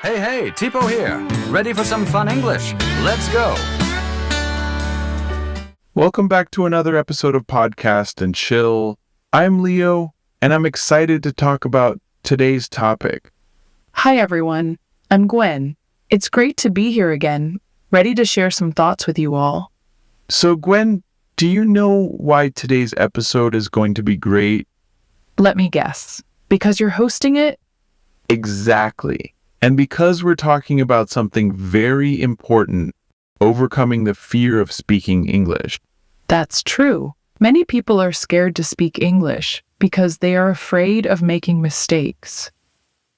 Hey, Tipo here. Ready for some fun English? Let's go. Welcome back to another episode of Podcast and Chill. I'm Leo, and I'm excited to talk about today's topic. Hi, everyone. I'm Gwen. It's great to be here again, ready to share some thoughts with you all. So, Gwen, do you know why today's episode is going to be great? Let me guess. Because you're hosting it? Exactly. And because we're talking about something very important, overcoming the fear of speaking English. That's true. Many people are scared to speak English because they are afraid of making mistakes.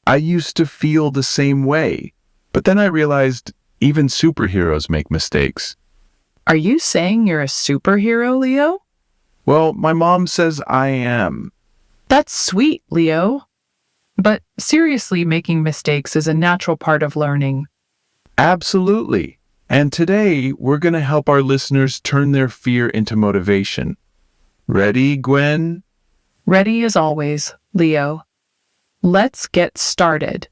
I used to feel the same way, but then I realized even superheroes make mistakes. Are you saying you're a superhero, Leo? Well, my mom says I am. That's sweet, Leo. But seriously, making mistakes is a natural part of learning. Absolutely. And today, we're going to help our listeners turn their fear into motivation. Ready, Gwen? Ready as always, Leo. Let's get started.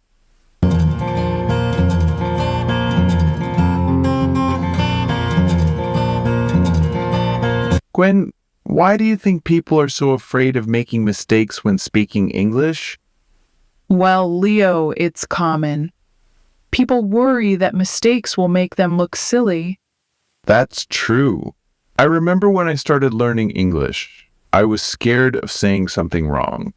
Gwen, why do you think people are so afraid of making mistakes when speaking English? Well, Leo, it's common. People worry that mistakes will make them look silly. That's true. I remember when I started learning English, I was scared of saying something wrong.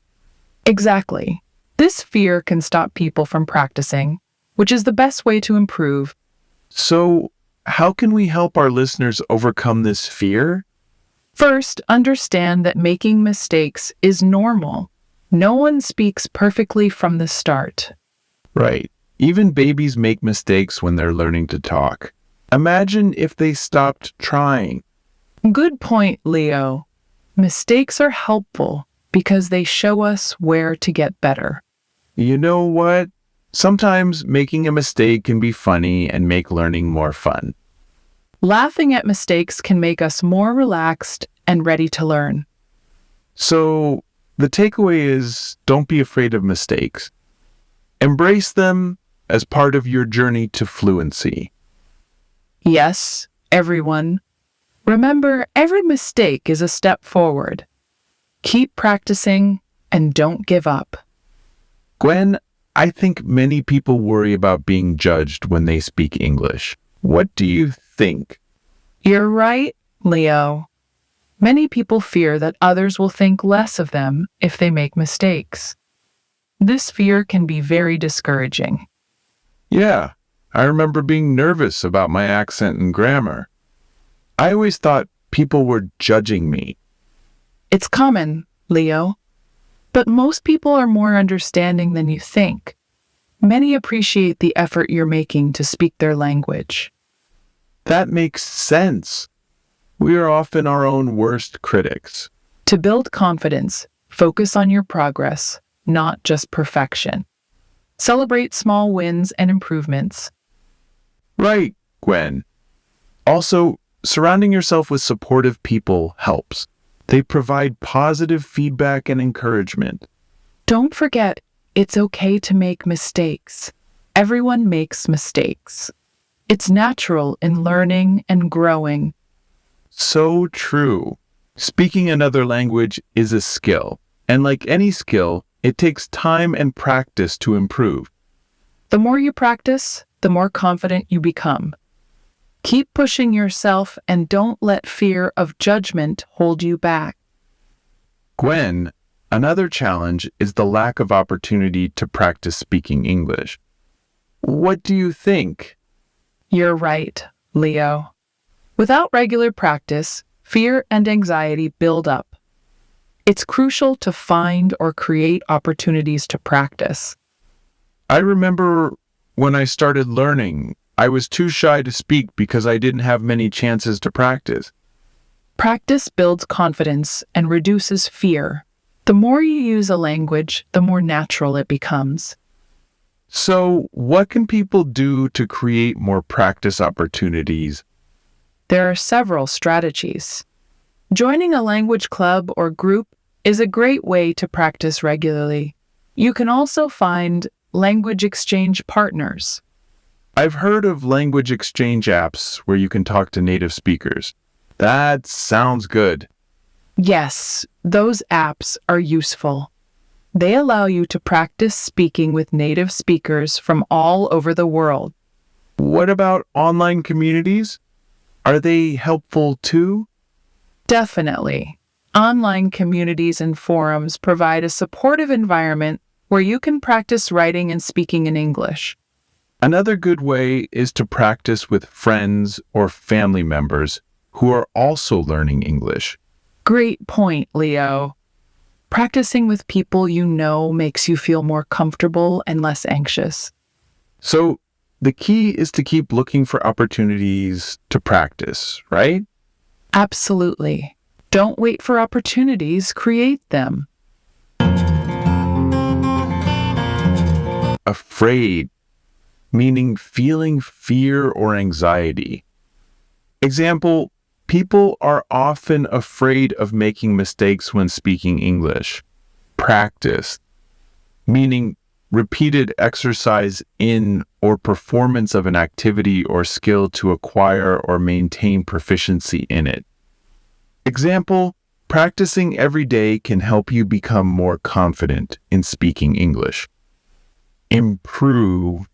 Exactly. This fear can stop people from practicing, which is the best way to improve. So, how can we help our listeners overcome this fear? First, understand that making mistakes is normal. No one speaks perfectly from the start. Right. Even babies make mistakes when they're learning to talk. Imagine if they stopped trying. Good point, Leo. Mistakes are helpful because they show us where to get better. You know what? Sometimes making a mistake can be funny and make learning more fun. Laughing at mistakes can make us more relaxed and ready to learn. So, the takeaway is don't be afraid of mistakes. Embrace them as part of your journey to fluency. Yes, everyone. Remember, every mistake is a step forward. Keep practicing and don't give up. Gwen, I think many people worry about being judged when they speak English. What do you think? You're right, Leo. Many people fear that others will think less of them if they make mistakes. This fear can be very discouraging. Yeah, I remember being nervous about my accent and grammar. I always thought people were judging me. It's common, Leo. But most people are more understanding than you think. Many appreciate the effort you're making to speak their language. That makes sense. We are often our own worst critics. To build confidence, focus on your progress, not just perfection. Celebrate small wins and improvements. Right, Gwen. Also, surrounding yourself with supportive people helps. They provide positive feedback and encouragement. Don't forget, it's okay to make mistakes. Everyone makes mistakes. It's natural in learning and growing. So true. Speaking another language is a skill, and like any skill, it takes time and practice to improve. The more you practice, the more confident you become. Keep pushing yourself and don't let fear of judgment hold you back. Gwen, another challenge is the lack of opportunity to practice speaking English. What do you think? You're right, Leo. Without regular practice, fear and anxiety build up. It's crucial to find or create opportunities to practice. I remember when I started learning, I was too shy to speak because I didn't have many chances to practice. Practice builds confidence and reduces fear. The more you use a language, the more natural it becomes. So, what can people do to create more practice opportunities? There are several strategies. Joining a language club or group is a great way to practice regularly. You can also find language exchange partners. I've heard of language exchange apps where you can talk to native speakers. That sounds good. Yes, those apps are useful. They allow you to practice speaking with native speakers from all over the world. What about online communities? Are they helpful too? Definitely. Online communities and forums provide a supportive environment where you can practice writing and speaking in English. Another good way is to practice with friends or family members who are also learning English. Great point, Leo. Practicing with people you know makes you feel more comfortable and less anxious. So the key is to keep looking for opportunities to practice, right? Absolutely. Don't wait for opportunities, create them. Afraid, meaning feeling fear or anxiety. Example, people are often afraid of making mistakes when speaking English. Practice, meaning repeated exercise in or performance of an activity or skill to acquire or maintain proficiency in it. Example, practicing every day can help you become more confident in speaking English. Improve,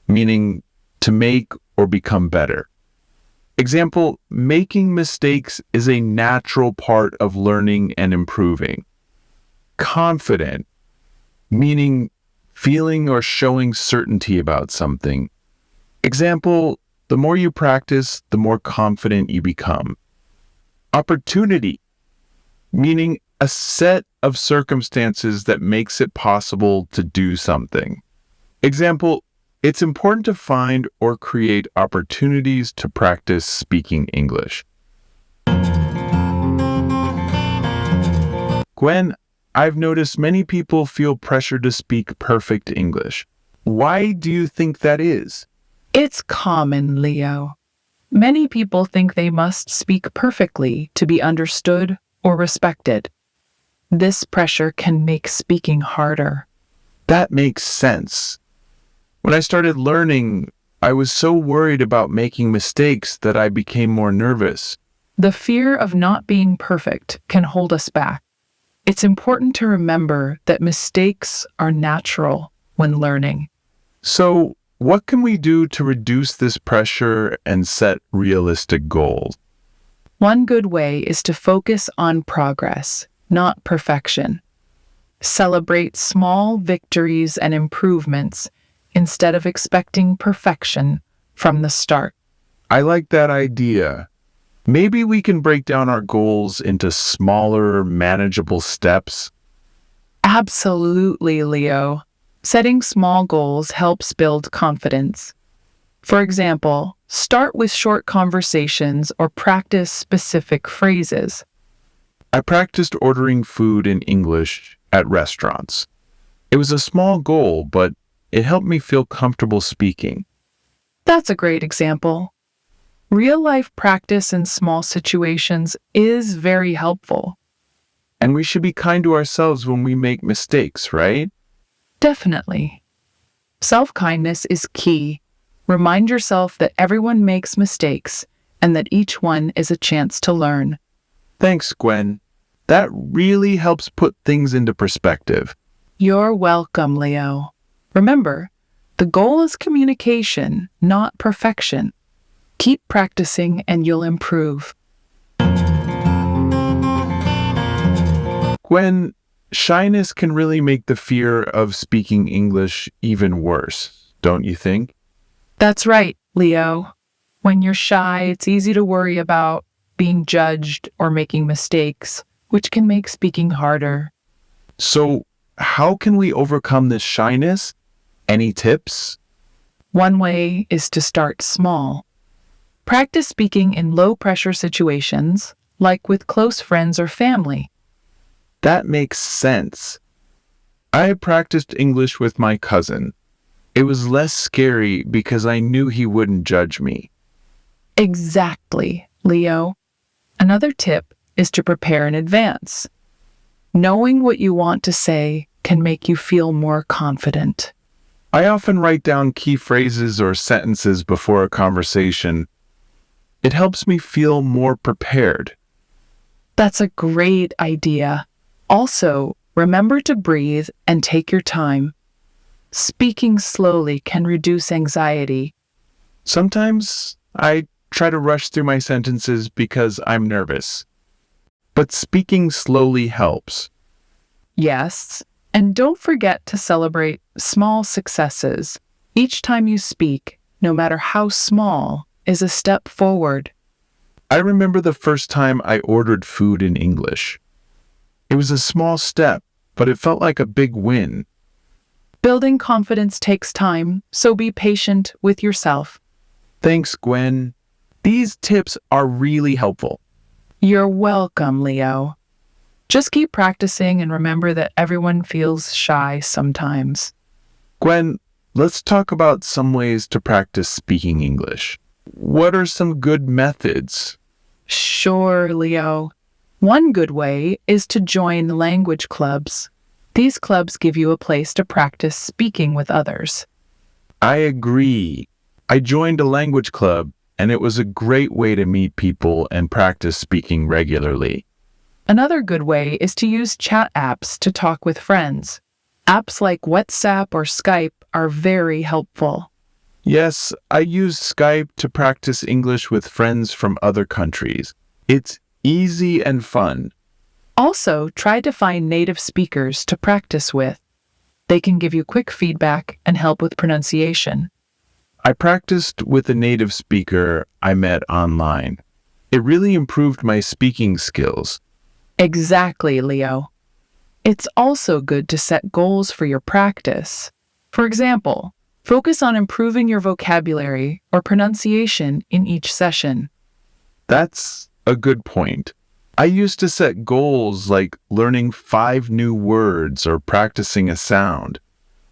meaning to make or become better. Example, making mistakes is a natural part of learning and improving. Confident, meaning feeling or showing certainty about something. Example, the more you practice, the more confident you become. Opportunity, meaning a set of circumstances that makes it possible to do something. Example, it's important to find or create opportunities to practice speaking English. Gwen, I've noticed many people feel pressure to speak perfect English. Why do you think that is? It's common, Leo. Many people think they must speak perfectly to be understood or respected. This pressure can make speaking harder. That makes sense. When I started learning, I was so worried about making mistakes that I became more nervous. The fear of not being perfect can hold us back. It's important to remember that mistakes are natural when learning. So, what can we do to reduce this pressure and set realistic goals? One good way is to focus on progress, not perfection. Celebrate small victories and improvements instead of expecting perfection from the start. I like that idea. Maybe we can break down our goals into smaller, manageable steps. Absolutely, Leo. Setting small goals helps build confidence. For example, start with short conversations or practice specific phrases. I practiced ordering food in English at restaurants. It was a small goal, but it helped me feel comfortable speaking. That's a great example. Real-life practice in small situations is very helpful. And we should be kind to ourselves when we make mistakes, right? Definitely. Self-kindness is key. Remind yourself that everyone makes mistakes and that each one is a chance to learn. Thanks, Gwen. That really helps put things into perspective. You're welcome, Leo. Remember, the goal is communication, not perfection. Keep practicing and you'll improve. Gwen, shyness can really make the fear of speaking English even worse, don't you think? That's right, Leo. When you're shy, it's easy to worry about being judged or making mistakes, which can make speaking harder. So, how can we overcome this shyness? Any tips? One way is to start small. Practice speaking in low-pressure situations, like with close friends or family. That makes sense. I practiced English with my cousin. It was less scary because I knew he wouldn't judge me. Exactly, Leo. Another tip is to prepare in advance. Knowing what you want to say can make you feel more confident. I often write down key phrases or sentences before a conversation. It helps me feel more prepared. That's a great idea. Also, remember to breathe and take your time. Speaking slowly can reduce anxiety. Sometimes I try to rush through my sentences because I'm nervous. But speaking slowly helps. Yes, and don't forget to celebrate small successes. Each time you speak, no matter how small, is a step forward. I remember the first time I ordered food in English. It was a small step, but it felt like a big win. Building confidence takes time, so be patient with yourself. Thanks, Gwen. These tips are really helpful. You're welcome, Leo. Just keep practicing and remember that everyone feels shy sometimes. Gwen, let's talk about some ways to practice speaking English. What are some good methods? Sure, Leo. One good way is to join language clubs. These clubs give you a place to practice speaking with others. I agree. I joined a language club, and it was a great way to meet people and practice speaking regularly. Another good way is to use chat apps to talk with friends. Apps like WhatsApp or Skype are very helpful. Yes, I use Skype to practice English with friends from other countries. It's easy and fun. Also, try to find native speakers to practice with. They can give you quick feedback and help with pronunciation. I practiced with a native speaker I met online. It really improved my speaking skills. Exactly, Leo. It's also good to set goals for your practice. For example, focus on improving your vocabulary or pronunciation in each session. That's a good point. I used to set goals like learning 5 new words or practicing a sound.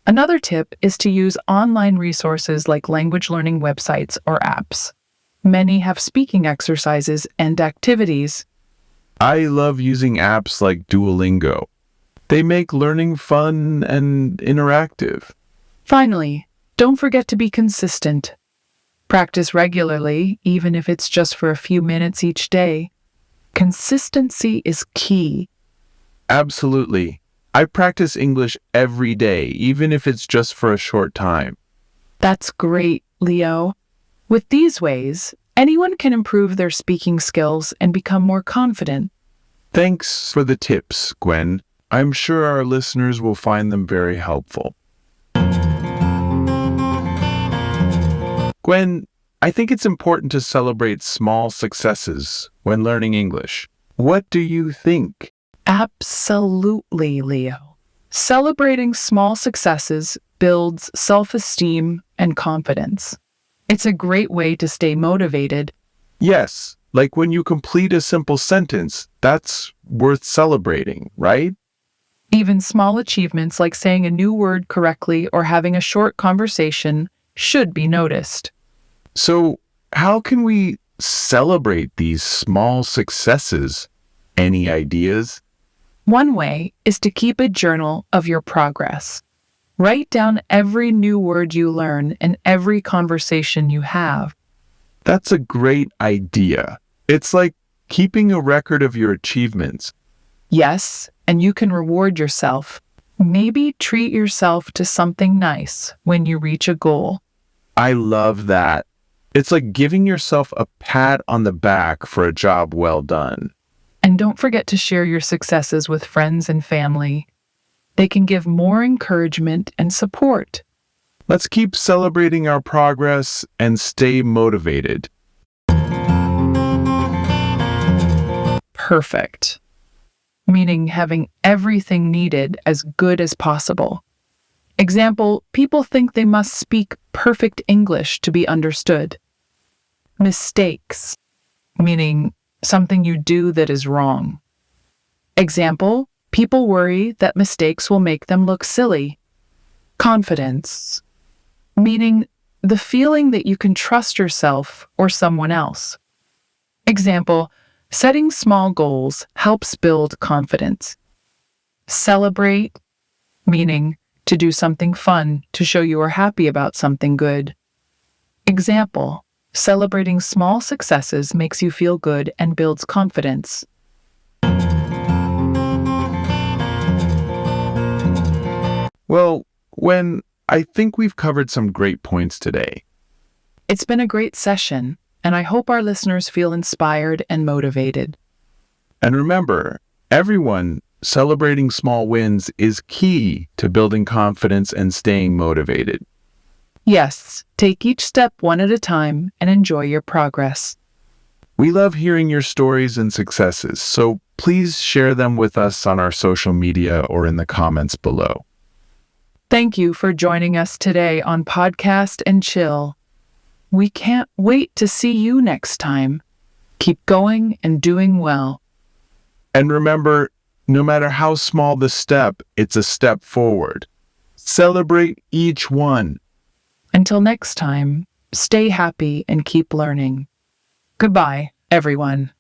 Another tip is to use online resources like language learning websites or apps. Many have speaking exercises and activities. I love using apps like Duolingo. They make learning fun and interactive. Finally, don't forget to be consistent. Practice regularly, even if it's just for a few minutes each day. Consistency is key. Absolutely. I practice English every day, even if it's just for a short time. That's great, Leo. With these ways, anyone can improve their speaking skills and become more confident. Thanks for the tips, Gwen. I'm sure our listeners will find them very helpful. Gwen, I think it's important to celebrate small successes when learning English. What do you think? Absolutely, Leo. Celebrating small successes builds self-esteem and confidence. It's a great way to stay motivated. Yes, like when you complete a simple sentence, that's worth celebrating, right? Even small achievements like saying a new word correctly or having a short conversation should be noticed. So, how can we celebrate these small successes? Any ideas? One way is to keep a journal of your progress. Write down every new word you learn and every conversation you have. That's a great idea. It's like keeping a record of your achievements. Yes, and you can reward yourself. Maybe treat yourself to something nice when you reach a goal. I love that. It's like giving yourself a pat on the back for a job well done. And don't forget to share your successes with friends and family. They can give more encouragement and support. Let's keep celebrating our progress and stay motivated. Perfect. Meaning having everything needed as good as possible. Example, people think they must speak perfect English to be understood. Mistakes, meaning something you do that is wrong. Example, people worry that mistakes will make them look silly. Confidence, meaning the feeling that you can trust yourself or someone else. Example, setting small goals helps build confidence. Celebrate, meaning to do something fun to show you are happy about something good. Example: celebrating small successes makes you feel good and builds confidence. Well, I think we've covered some great points today. It's been a great session, and I hope our listeners feel inspired and motivated. And remember, everyone, celebrating small wins is key to building confidence and staying motivated. Yes, take each step one at a time and enjoy your progress. We love hearing your stories and successes, so please share them with us on our social media or in the comments below. Thank you for joining us today on Podcast and Chill. We can't wait to see you next time. Keep going and doing well. And remember, no matter how small the step, it's a step forward. Celebrate each one. Until next time, stay happy and keep learning. Goodbye, everyone.